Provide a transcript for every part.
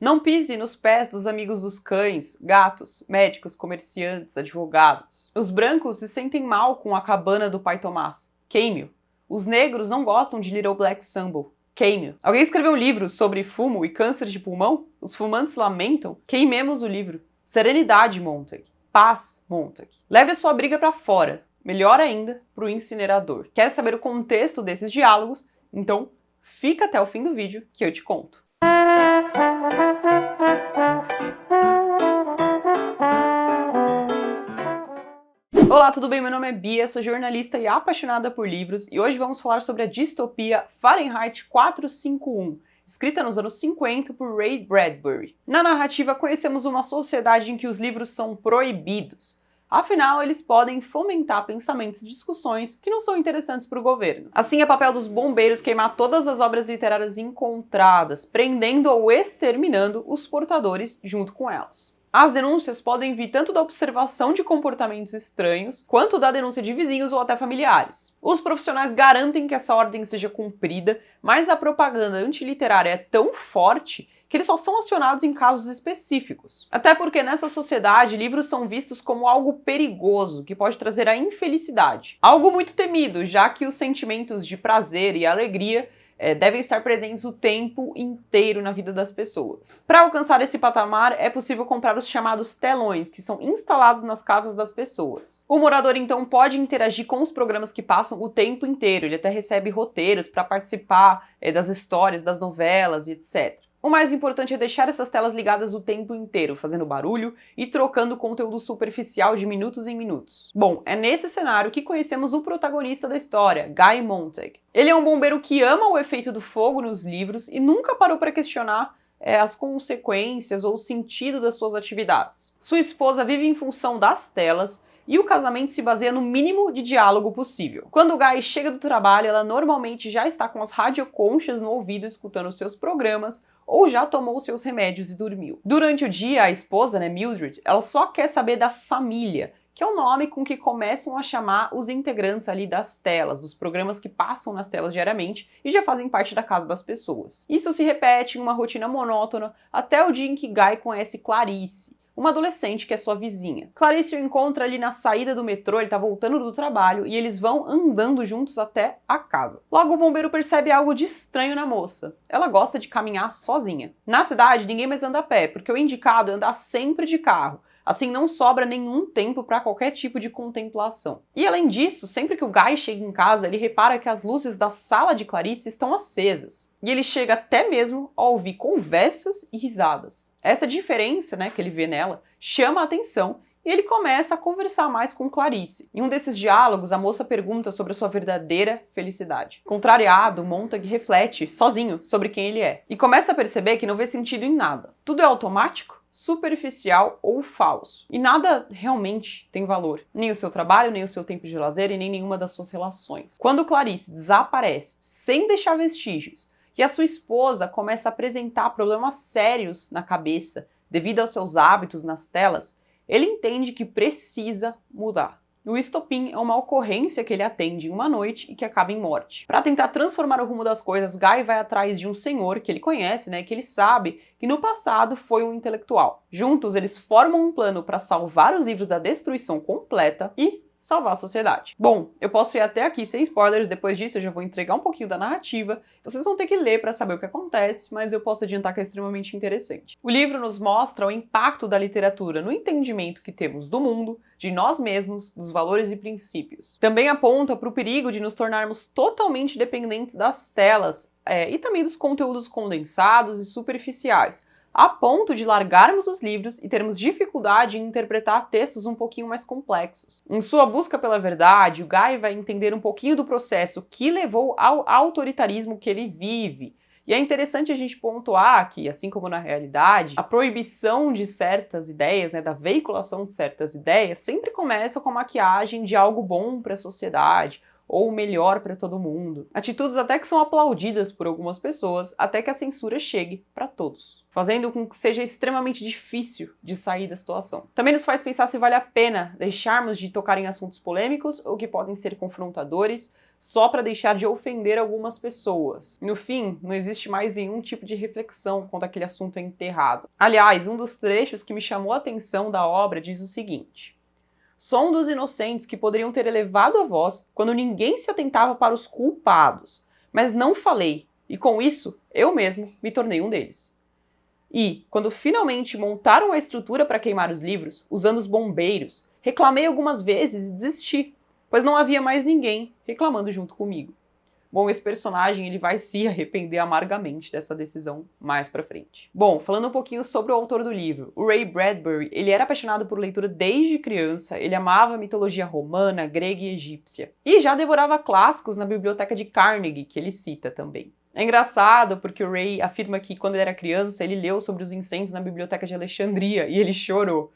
Não pise nos pés dos amigos dos cães, gatos, médicos, comerciantes, advogados. Os brancos se sentem mal com a cabana do pai Tomás. Queime-o. Os negros não gostam de Little Black Sambo. Queime-o. Alguém escreveu um livro sobre fumo e câncer de pulmão? Os fumantes lamentam? Queimemos o livro. Serenidade, Montag. Paz, Montag. Leve a sua briga para fora. Melhor ainda, para o incinerador. Quer saber o contexto desses diálogos? Então, fica até o fim do vídeo que eu te conto. Olá, tudo bem? Meu nome é Bia, sou jornalista e apaixonada por livros e hoje vamos falar sobre a distopia Fahrenheit 451, escrita nos anos 50 por Ray Bradbury. Na narrativa, conhecemos uma sociedade em que os livros são proibidos. Afinal, eles podem fomentar pensamentos e discussões que não são interessantes para o governo. Assim, é papel dos bombeiros queimar todas as obras literárias encontradas, prendendo ou exterminando os portadores junto com elas. As denúncias podem vir tanto da observação de comportamentos estranhos, quanto da denúncia de vizinhos ou até familiares. Os profissionais garantem que essa ordem seja cumprida, mas a propaganda antiliterária é tão forte que eles só são acionados em casos específicos. Até porque nessa sociedade, livros são vistos como algo perigoso, que pode trazer a infelicidade. Algo muito temido, já que os sentimentos de prazer e alegria devem estar presentes o tempo inteiro na vida das pessoas. Para alcançar esse patamar, é possível comprar os chamados telões, que são instalados nas casas das pessoas. O morador, então, pode interagir com os programas que passam o tempo inteiro, ele até recebe roteiros para participar das histórias, das novelas e etc. O mais importante é deixar essas telas ligadas o tempo inteiro, fazendo barulho e trocando conteúdo superficial de minutos em minutos. Bom, é nesse cenário que conhecemos o protagonista da história, Guy Montag. Ele é um bombeiro que ama o efeito do fogo nos livros e nunca parou para questionar as consequências ou o sentido das suas atividades. Sua esposa vive em função das telas e o casamento se baseia no mínimo de diálogo possível. Quando o Guy chega do trabalho, ela normalmente já está com as radioconchas no ouvido escutando seus programas ou já tomou seus remédios e dormiu. Durante o dia, a esposa, Mildred, ela só quer saber da família, que é o nome com que começam a chamar os integrantes ali das telas, dos programas que passam nas telas diariamente e já fazem parte da casa das pessoas. Isso se repete em uma rotina monótona até o dia em que Guy conhece Clarice, uma adolescente que é sua vizinha. Clarice o encontra ali na saída do metrô, ele tá voltando do trabalho e eles vão andando juntos até a casa. Logo o bombeiro percebe algo de estranho na moça. Ela gosta de caminhar sozinha. Na cidade ninguém mais anda a pé, porque o indicado é andar sempre de carro. Assim não sobra nenhum tempo para qualquer tipo de contemplação. E além disso, sempre que o Guy chega em casa, ele repara que as luzes da sala de Clarice estão acesas. E ele chega até mesmo a ouvir conversas e risadas. Essa diferença, que ele vê nela, chama a atenção e ele começa a conversar mais com Clarice. Em um desses diálogos, a moça pergunta sobre a sua verdadeira felicidade. Contrariado, Montag reflete, sozinho, sobre quem ele é. E começa a perceber que não vê sentido em nada. Tudo é automático, superficial ou falso. E nada realmente tem valor. Nem o seu trabalho, nem o seu tempo de lazer e nem nenhuma das suas relações. Quando Clarice desaparece sem deixar vestígios e a sua esposa começa a apresentar problemas sérios na cabeça devido aos seus hábitos nas telas, ele entende que precisa mudar. O estopim é uma ocorrência que ele atende em uma noite e que acaba em morte. Para tentar transformar o rumo das coisas, Guy vai atrás de um senhor que ele conhece, que ele sabe que no passado foi um intelectual. Juntos, eles formam um plano para salvar os livros da destruição completa e salvar a sociedade. Bom, eu posso ir até aqui sem spoilers, depois disso eu já vou entregar um pouquinho da narrativa, vocês vão ter que ler para saber o que acontece, mas eu posso adiantar que é extremamente interessante. O livro nos mostra o impacto da literatura no entendimento que temos do mundo, de nós mesmos, dos valores e princípios. Também aponta para o perigo de nos tornarmos totalmente dependentes das telas e também dos conteúdos condensados e superficiais, a ponto de largarmos os livros e termos dificuldade em interpretar textos um pouquinho mais complexos. Em sua busca pela verdade, o Guy vai entender um pouquinho do processo que levou ao autoritarismo que ele vive. E é interessante a gente pontuar que, assim como na realidade, a proibição de certas ideias, da veiculação de certas ideias, sempre começa com a maquiagem de algo bom para a sociedade, ou o melhor para todo mundo. Atitudes até que são aplaudidas por algumas pessoas, até que a censura chegue para todos, fazendo com que seja extremamente difícil de sair da situação. Também nos faz pensar se vale a pena deixarmos de tocar em assuntos polêmicos ou que podem ser confrontadores, só para deixar de ofender algumas pessoas. No fim, não existe mais nenhum tipo de reflexão quando aquele assunto é enterrado. Aliás, um dos trechos que me chamou a atenção da obra diz o seguinte: sou um dos inocentes que poderiam ter elevado a voz quando ninguém se atentava para os culpados, mas não falei, e com isso, eu mesmo me tornei um deles. E, quando finalmente montaram a estrutura para queimar os livros, usando os bombeiros, reclamei algumas vezes e desisti, pois não havia mais ninguém reclamando junto comigo. Bom, esse personagem ele vai se arrepender amargamente dessa decisão mais pra frente. Bom, falando um pouquinho sobre o autor do livro, o Ray Bradbury, ele era apaixonado por leitura desde criança, ele amava a mitologia romana, grega e egípcia. E já devorava clássicos na biblioteca de Carnegie, que ele cita também. É engraçado porque o Ray afirma que quando ele era criança, ele leu sobre os incêndios na biblioteca de Alexandria e ele chorou.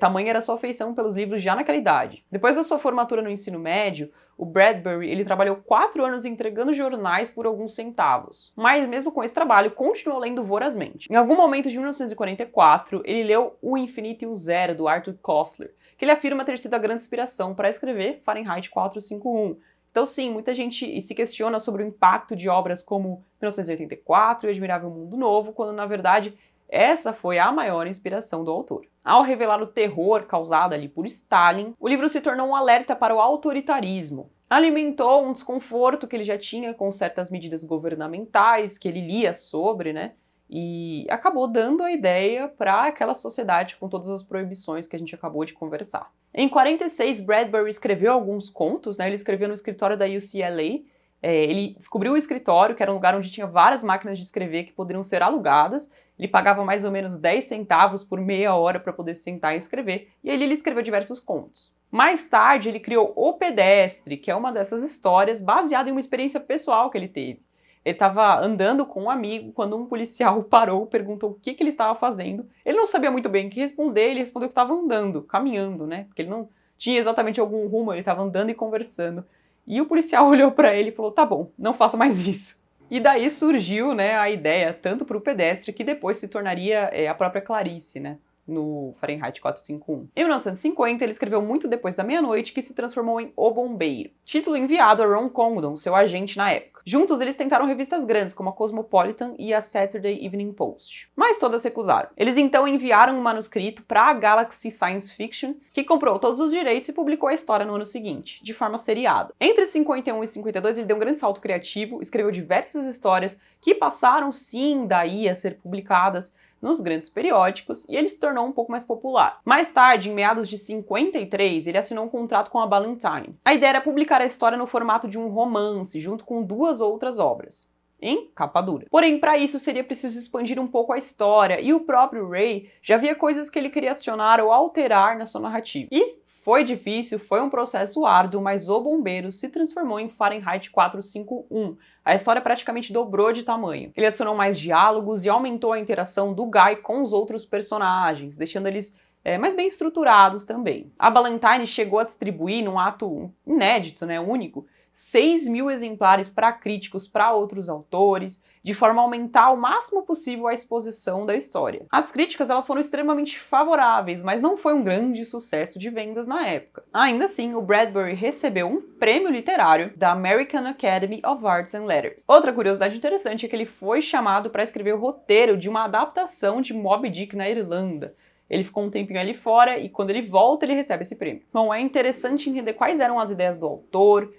Tamanha era sua afeição pelos livros já naquela idade. Depois da sua formatura no ensino médio, o Bradbury ele trabalhou 4 anos entregando jornais por alguns centavos. Mas mesmo com esse trabalho, continuou lendo vorazmente. Em algum momento de 1944, ele leu O Infinito e o Zero, do Arthur Koestler, que ele afirma ter sido a grande inspiração para escrever Fahrenheit 451. Então sim, muita gente se questiona sobre o impacto de obras como 1984 e Admirável Mundo Novo, quando na verdade essa foi a maior inspiração do autor. Ao revelar o terror causado ali por Stalin, o livro se tornou um alerta para o autoritarismo. Alimentou um desconforto que ele já tinha com certas medidas governamentais que ele lia sobre, né? E acabou dando a ideia para aquela sociedade com todas as proibições que a gente acabou de conversar. Em 46, Bradbury escreveu alguns contos, né? Ele escreveu no escritório da UCLA. Ele descobriu um escritório, que era um lugar onde tinha várias máquinas de escrever que poderiam ser alugadas. Ele pagava mais ou menos 10 centavos por meia hora para poder sentar e escrever, e aí ele escreveu diversos contos. Mais tarde, ele criou O Pedestre, que é uma dessas histórias baseada em uma experiência pessoal que ele teve. Ele estava andando com um amigo quando um policial parou, perguntou o que ele estava fazendo. Ele não sabia muito bem o que responder, ele respondeu que estava andando, caminhando, né? Porque ele não tinha exatamente algum rumo, ele estava andando e conversando. E o policial olhou para ele e falou, tá bom, não faça mais isso. E daí surgiu, né, a ideia, tanto para o Pedestre, que depois se tornaria a própria Clarice, né, no Fahrenheit 451. Em 1950, ele escreveu Muito Depois da Meia-Noite, que se transformou em O Bombeiro, título enviado a Ron Condon, seu agente na época. Juntos, eles tentaram revistas grandes, como a Cosmopolitan e a Saturday Evening Post. Mas todas recusaram. Eles então enviaram um manuscrito para a Galaxy Science Fiction, que comprou todos os direitos e publicou a história no ano seguinte, de forma seriada. Entre 51 e 52, ele deu um grande salto criativo, escreveu diversas histórias que passaram, sim, daí a ser publicadas nos grandes periódicos, e ele se tornou um pouco mais popular. Mais tarde, em meados de 53, ele assinou um contrato com a Ballantine. A ideia era publicar a história no formato de um romance, junto com 2 outras obras, em capa dura. Porém, para isso seria preciso expandir um pouco a história, e o próprio Ray já havia coisas que ele queria adicionar ou alterar na sua narrativa. E foi difícil, foi um processo árduo, mas O Bombeiro se transformou em Fahrenheit 451. A história praticamente dobrou de tamanho. Ele adicionou mais diálogos e aumentou a interação do Guy com os outros personagens, deixando eles mais bem estruturados também. A Ballantine chegou a distribuir, num ato inédito, né, único, 6.000 exemplares para críticos, para outros autores, de forma a aumentar o máximo possível a exposição da história. As críticas elas foram extremamente favoráveis, mas não foi um grande sucesso de vendas na época. Ainda assim, o Bradbury recebeu um prêmio literário da American Academy of Arts and Letters. Outra curiosidade interessante é que ele foi chamado para escrever o roteiro de uma adaptação de Moby Dick na Irlanda. Ele ficou um tempinho ali fora e quando ele volta ele recebe esse prêmio. Bom, é interessante entender quais eram as ideias do autor,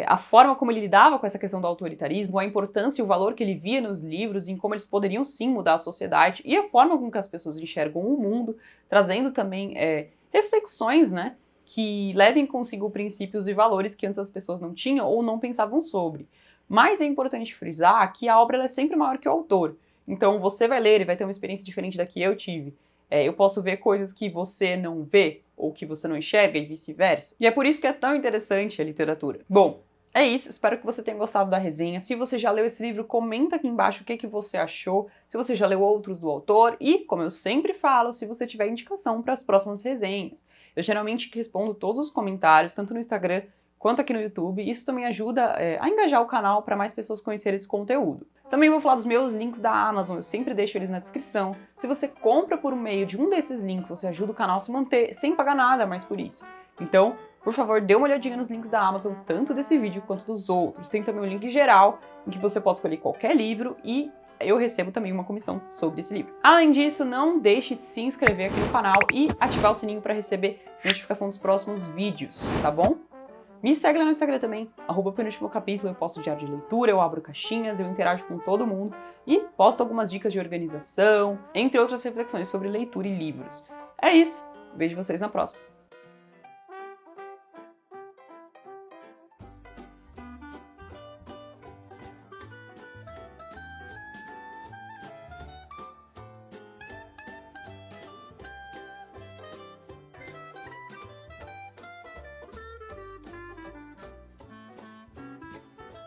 a forma como ele lidava com essa questão do autoritarismo, a importância e o valor que ele via nos livros, em como eles poderiam sim mudar a sociedade e a forma com que as pessoas enxergam o mundo, trazendo também reflexões, né, que levem consigo princípios e valores que antes as pessoas não tinham ou não pensavam sobre. Mas é importante frisar que a obra ela é sempre maior que o autor. Então você vai ler e vai ter uma experiência diferente da que eu tive. Eu posso ver coisas que você não vê, ou que você não enxerga e vice-versa. E é por isso que é tão interessante a literatura. Bom, é isso, espero que você tenha gostado da resenha. Se você já leu esse livro, comenta aqui embaixo o que você achou, se você já leu outros do autor e, como eu sempre falo, se você tiver indicação para as próximas resenhas. Eu geralmente respondo todos os comentários, tanto no Instagram quanto aqui no YouTube. Isso também ajuda a engajar o canal para mais pessoas conhecerem esse conteúdo. Também vou falar dos meus links da Amazon, eu sempre deixo eles na descrição. Se você compra por meio de um desses links, você ajuda o canal a se manter sem pagar nada mais por isso. Então, por favor, dê uma olhadinha nos links da Amazon, tanto desse vídeo quanto dos outros. Tem também um link geral, em que você pode escolher qualquer livro e eu recebo também uma comissão sobre esse livro. Além disso, não deixe de se inscrever aqui no canal e ativar o sininho para receber notificação dos próximos vídeos, tá bom? Me segue lá no Instagram também, @penúltimocapítulo, eu posto diário de leitura, eu abro caixinhas, eu interajo com todo mundo e posto algumas dicas de organização, entre outras reflexões sobre leitura e livros. É isso, vejo vocês na próxima.